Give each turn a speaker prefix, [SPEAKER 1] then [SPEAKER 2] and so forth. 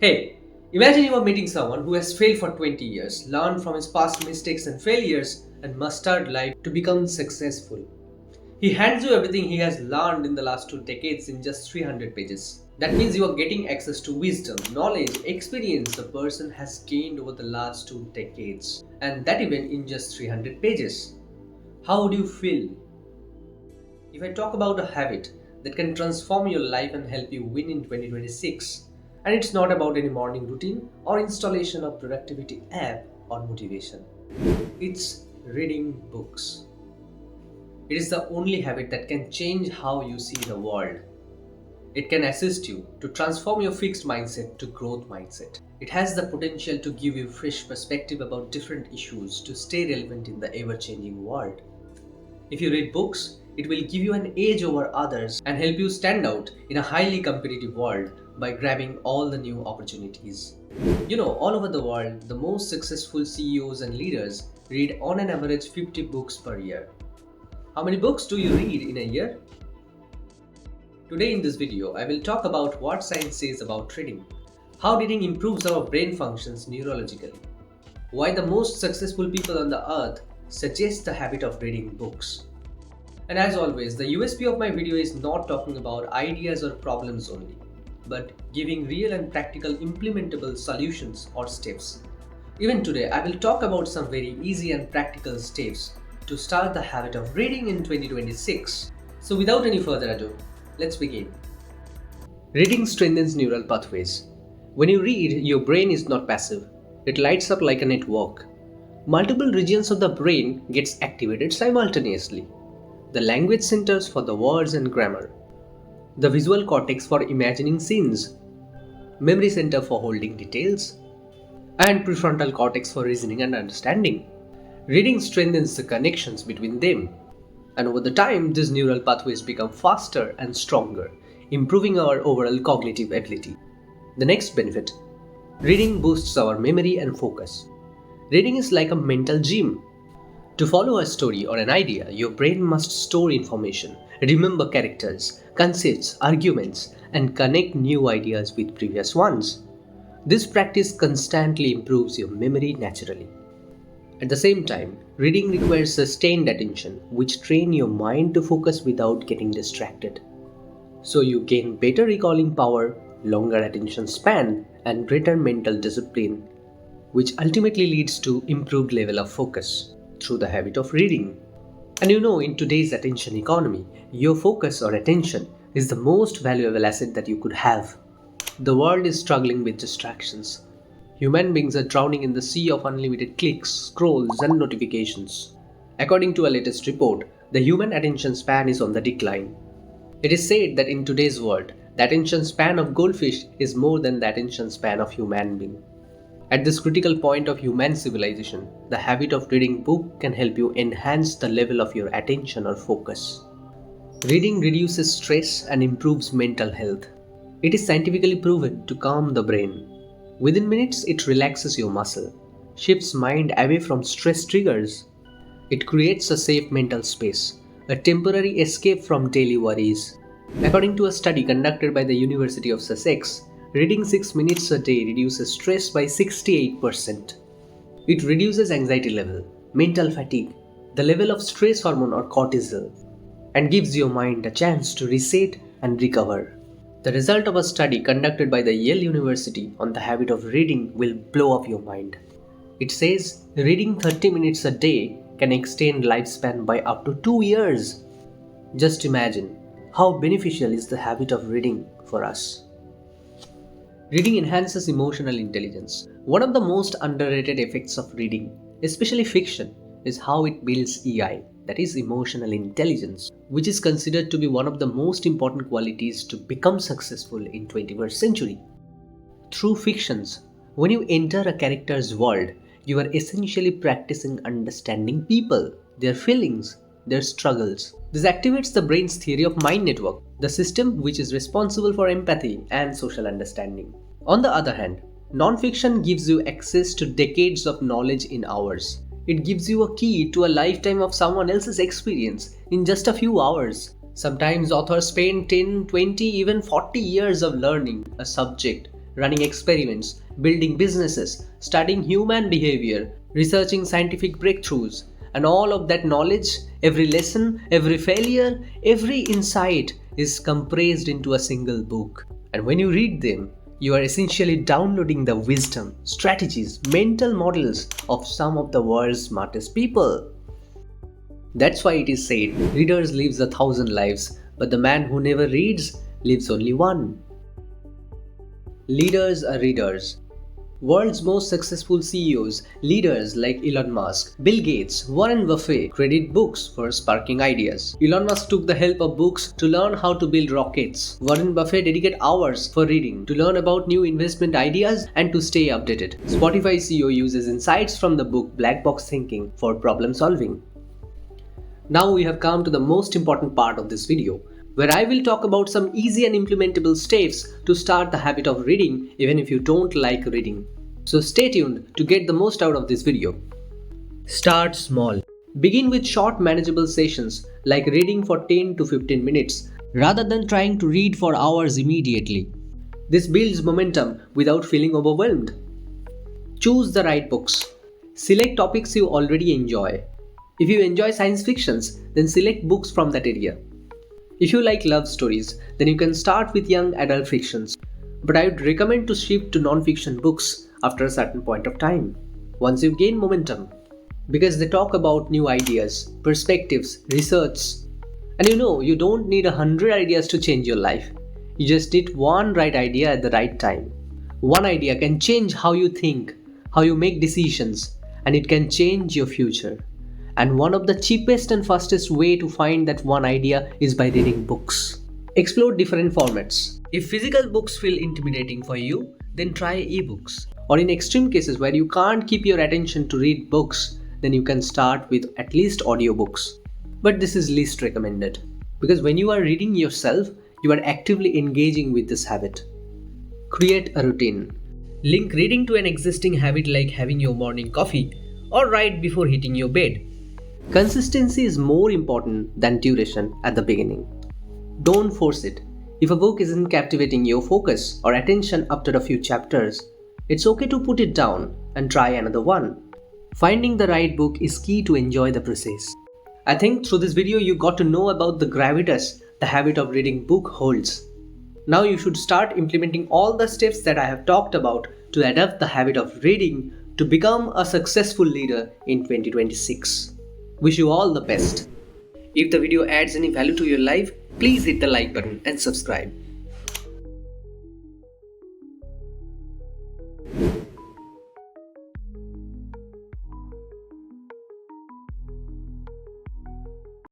[SPEAKER 1] Hey, imagine you are meeting someone who has failed for 20 years, learned from his past mistakes and failures, and mastered life to become successful. He hands you everything he has learned in the last 2 decades in just 300 pages. That means you are getting access to wisdom, knowledge, experience the person has gained over the last 2 decades, and that even in just 300 pages. How would you feel? If I talk about a habit that can transform your life and help you win in 2026, and it's not about any morning routine or installation of productivity app or motivation, it's reading books. It is the only habit that can change how you see the world. It can assist you to transform your fixed mindset to growth mindset. It has the potential to give you fresh perspective about different issues to stay relevant in the ever-changing world. If you read books, it will give you an edge over others and help you stand out in a highly competitive world by grabbing all the new opportunities. All over the world, the most successful CEOs and leaders read on an average 50 books per year. How many books do you read in a year? Today in this video, I will talk about what science says about reading, how reading improves our brain functions neurologically, why the most successful people on the earth suggest the habit of reading books. And as always, the USP of my video is not talking about ideas or problems only, but giving real and practical implementable solutions or steps. Even today, I will talk about some very easy and practical steps to start the habit of reading in 2026. So without any further ado, let's begin. Reading strengthens neural pathways. When you read, your brain is not passive. It lights up like a network. Multiple regions of the brain gets activated simultaneously. The language centers for the words and grammar. The visual cortex for imagining scenes. Memory center for holding details. And prefrontal cortex for reasoning and understanding. Reading strengthens the connections between them. And over the time, these neural pathways become faster and stronger, improving our overall cognitive ability. The next benefit: reading boosts our memory and focus. Reading is like a mental gym. To follow a story or an idea, your brain must store information, remember characters, concepts, arguments, and connect new ideas with previous ones. This practice constantly improves your memory naturally. At the same time, reading requires sustained attention, which train your mind to focus without getting distracted. So you gain better recalling power, longer attention span, and greater mental discipline, which ultimately leads to improved level of focus through the habit of reading. And in today's attention economy, your focus or attention is the most valuable asset that you could have. The world is struggling with distractions. Human beings are drowning in the sea of unlimited clicks, scrolls, and notifications. According to a latest report, the human attention span is on the decline. It is said that in today's world, the attention span of goldfish is more than the attention span of human being. At this critical point of human civilization, the habit of reading book can help you enhance the level of your attention or focus. Reading reduces stress and improves mental health. It is scientifically proven to calm the brain. Within minutes, it relaxes your muscle, shifts mind away from stress triggers. It creates a safe mental space, a temporary escape from daily worries. According to a study conducted by the University of Sussex, reading 6 minutes a day reduces stress by 68%. It reduces anxiety level, mental fatigue, the level of stress hormone or cortisol, and gives your mind a chance to reset and recover. The result of a study conducted by the Yale University on the habit of reading will blow up your mind. It says reading 30 minutes a day can extend lifespan by up to 2 years. Just imagine how beneficial is the habit of reading for us. Reading enhances emotional intelligence. One of the most underrated effects of reading, especially fiction, is how it builds EI, that is emotional intelligence, which is considered to be one of the most important qualities to become successful in 21st century. Through fictions, when you enter a character's world, you are essentially practicing understanding people, their feelings, their struggles. This activates the brain's theory of mind network, the system which is responsible for empathy and social understanding. On the other hand, non-fiction gives you access to decades of knowledge in hours. It gives you a key to a lifetime of someone else's experience in just a few hours. Sometimes authors spend 10, 20, even 40 years of learning a subject running experiments, building businesses, studying human behavior, researching scientific breakthroughs. And all of that knowledge, every lesson, every failure, every insight is compressed into a single book. And when you read them, you are essentially downloading the wisdom, strategies, mental models of some of the world's smartest people. That's why it is said, readers lives 1,000 lives, but the man who never reads lives only one. Leaders are readers. World's most successful CEOs, leaders like Elon Musk, Bill Gates, Warren Buffett credit books for sparking ideas. Elon Musk took the help of books to learn how to build rockets. Warren Buffett dedicated hours for reading to learn about new investment ideas and to stay updated. Spotify CEO uses insights from the book Black Box Thinking for problem solving. Now we have come to the most important part of this video, where I will talk about some easy and implementable steps to start the habit of reading even if you don't like reading. So stay tuned to get the most out of this video. Start small. Begin with short manageable sessions like reading for 10 to 15 minutes rather than trying to read for hours immediately. This builds momentum without feeling overwhelmed. Choose the right books. Select topics you already enjoy. If you enjoy science fictions, then select books from that area. If you like love stories, then you can start with young adult fictions. But I would recommend to shift to non-fiction books after a certain point of time, once you gain momentum, because they talk about new ideas, perspectives, research. And you don't need 100 ideas to change your life. You just need one right idea at the right time. One idea can change how you think, how you make decisions, and it can change your future. And one of the cheapest and fastest way to find that one idea is by reading books. Explore different formats. If physical books feel intimidating for you, then try ebooks. Or in extreme cases where you can't keep your attention to read books, then you can start with at least audiobooks. But this is least recommended, because when you are reading yourself, you are actively engaging with this habit. Create a routine. Link reading to an existing habit like having your morning coffee or right before hitting your bed. Consistency is more important than duration at the beginning. Don't force it. If a book isn't captivating your focus or attention after a few chapters, it's okay to put it down and try another one. Finding the right book is key to enjoy the process. I think through this video you got to know about the gravitas the habit of reading book holds. Now you should start implementing all the steps that I have talked about to adapt the habit of reading to become a successful leader in 2026. Wish you all the best. If the video adds any value to your life, please hit the like button and subscribe.